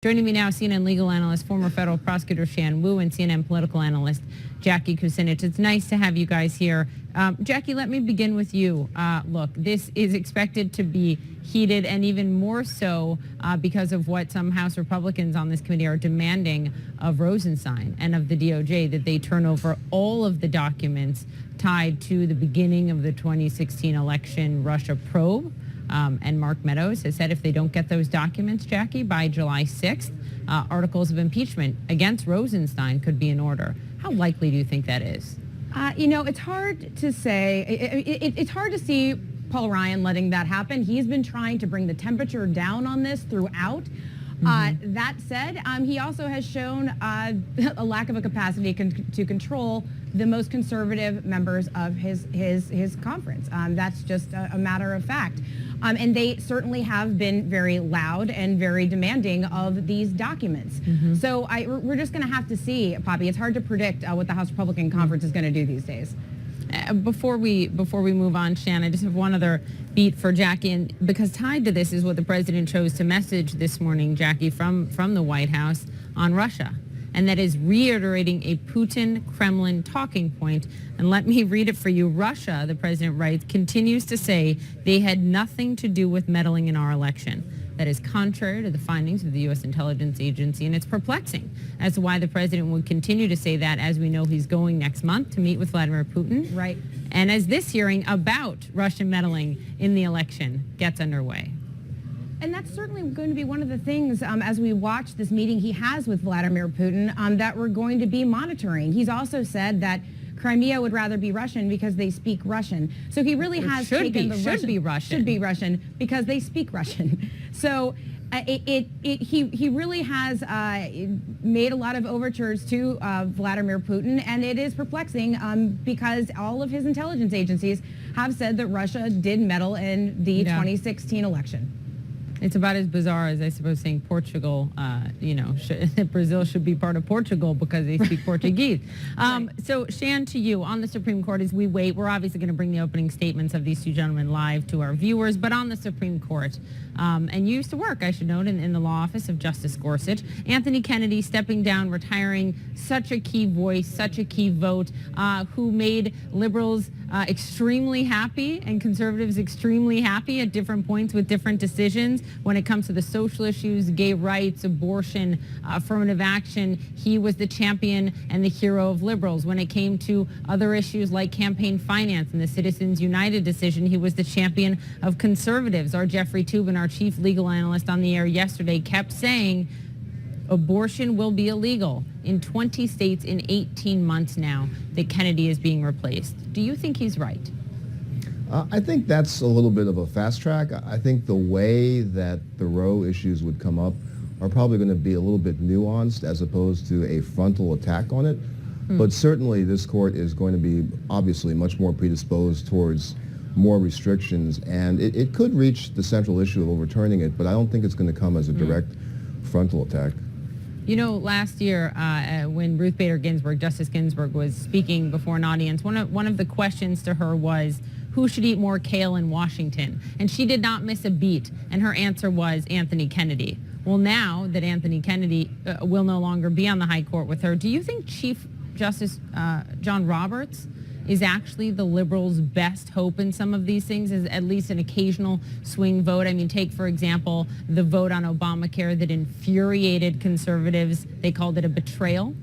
Joining me now, CNN legal analyst, former federal prosecutor Shan Wu, and CNN political analyst Jackie Kucinich. It's nice to have you guys here. Jackie, let me begin with you. Look, this is expected to be heated, and even more so because of what some House Republicans on this committee are demanding of Rosenstein and of the DOJ, that they turn over all of the documents tied to the beginning of the 2016 election Russia probe. And Mark Meadows has said if they don't get those documents, Jackie, by July 6th, articles of impeachment against Rosenstein could be in order. How likely do you think that is? It's hard to say. It's hard to see Paul Ryan letting that happen. He's been trying to bring the temperature down on this throughout. That said, he also has shown a lack of a capacity to control the most conservative members of his conference. That's just a matter of fact. And they certainly have been very loud and very demanding of these documents. So we're just going to have to see, Poppy. It's hard to predict what the House Republican Conference is going to do these days. Before we move on, Shan, I just have one other beat for Jackie, and because tied to this is what the president chose to message this morning, Jackie, from the White House on Russia, and that is reiterating a Putin-Kremlin talking point. And let me read it for you. Russia, the president writes, continues to say they had nothing to do with meddling in our election. That is contrary to the findings of the U.S. intelligence agency, and it's perplexing as to why the president would continue to say that, as we know he's going next month to meet with Vladimir Putin. Right. And as this hearing about Russian meddling in the election gets underway. And that's certainly going to be one of the things as we watch this meeting he has with Vladimir Putin that we're going to be monitoring. He's also said that Crimea would rather be Russian because they speak Russian. So he really has taken the Russian. Should be Russian because they speak Russian. So he really has made a lot of overtures to Vladimir Putin, and it is perplexing because all of his intelligence agencies have said that Russia did meddle in the 2016 election. It's about as bizarre as, I suppose, saying Portugal, Brazil should be part of Portugal because they speak Portuguese. So, Shan, to you, on the Supreme Court, as we wait, we're obviously going to bring the opening statements of these two gentlemen live to our viewers, but on the Supreme Court, and you used to work, I should note, in the law office of Justice Gorsuch, Anthony Kennedy stepping down, retiring, such a key voice, such a key vote, who made liberals extremely happy and conservatives extremely happy at different points with different decisions. When it comes to the social issues, gay rights, abortion, affirmative action, he was the champion and the hero of liberals. When it came to other issues like campaign finance and the Citizens United decision, he was the champion of conservatives. Our Jeffrey Toobin, our chief legal analyst on the air yesterday, kept saying abortion will be illegal in 20 states in 18 months now that Kennedy is being replaced. Do you think he's right? I think that's a little bit of a fast track. I think the way that the Roe issues would come up are probably going to be a little bit nuanced as opposed to a frontal attack on it. But certainly this court is going to be obviously much more predisposed towards more restrictions, and it could reach the central issue of overturning it, but I don't think it's going to come as a direct frontal attack. You know, last year when Ruth Bader Ginsburg, Justice Ginsburg, was speaking before an audience, one of the questions to her was, who should eat more kale in Washington? And she did not miss a beat, and her answer was Anthony Kennedy. Well, now that Anthony Kennedy will no longer be on the high court with her, do you think Chief Justice John Roberts is actually the liberals' best hope in some of these things, as at least an occasional swing vote? I mean, take, for example, the vote on Obamacare that infuriated conservatives. They called it a betrayal.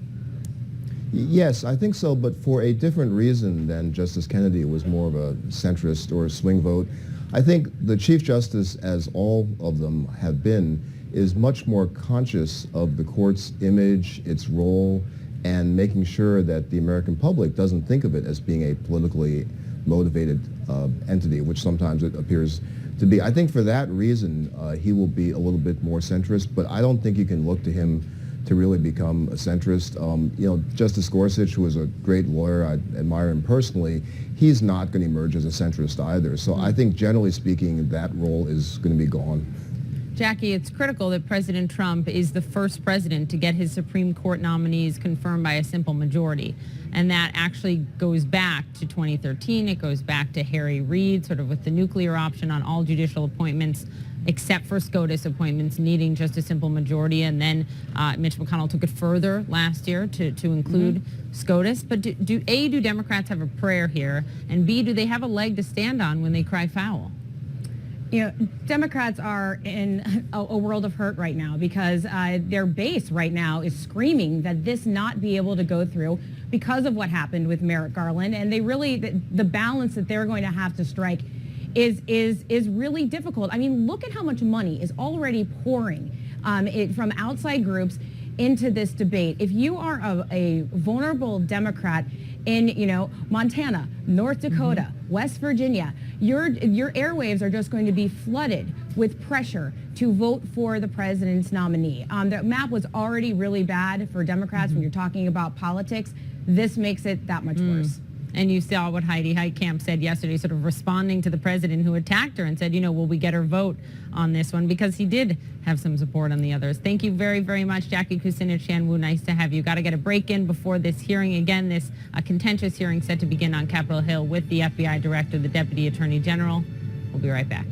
Yes, I think so, but for a different reason than Justice Kennedy. It was more of a centrist or a swing vote. I think the Chief Justice, as all of them have been, is much more conscious of the court's image, its role, and making sure that the American public doesn't think of it as being a politically motivated entity, which sometimes it appears to be. I think for that reason, he will be a little bit more centrist, but I don't think you can look to him to really become a centrist. Justice Gorsuch, who is a great lawyer, I admire him personally, he's not going to emerge as a centrist either. So I think generally speaking, that role is going to be gone. Jackie, it's critical that President Trump is the first president to get his Supreme Court nominees confirmed by a simple majority. And that actually goes back to 2013. It goes back to Harry Reid, sort of with the nuclear option on all judicial appointments. except for SCOTUS appointments needing just a simple majority. And then Mitch McConnell took it further last year to include SCOTUS. But do Democrats have a prayer here? And B, do they have a leg to stand on when they cry foul? You know, Democrats are in a world of hurt right now because their base right now is screaming that this not be able to go through because of what happened with Merrick Garland. And they really, the balance that they're going to have to strike is really difficult. I mean, look at how much money is already pouring from outside groups into this debate. If you are a vulnerable Democrat in, you know, Montana, North Dakota, West Virginia, your airwaves are just going to be flooded with pressure to vote for the president's nominee. The map was already really bad for Democrats when you're talking about politics. This makes it that much worse. And you saw what Heidi Heitkamp said yesterday, sort of responding to the president who attacked her and said, you know, will we get her vote on this one? Because he did have some support on the others. Thank you very, very much, Jackie Kucinich, Shan Wu. Nice to have you. Got to get a break in before this hearing. Again, this contentious hearing set to begin on Capitol Hill with the FBI director, the deputy attorney general. We'll be right back.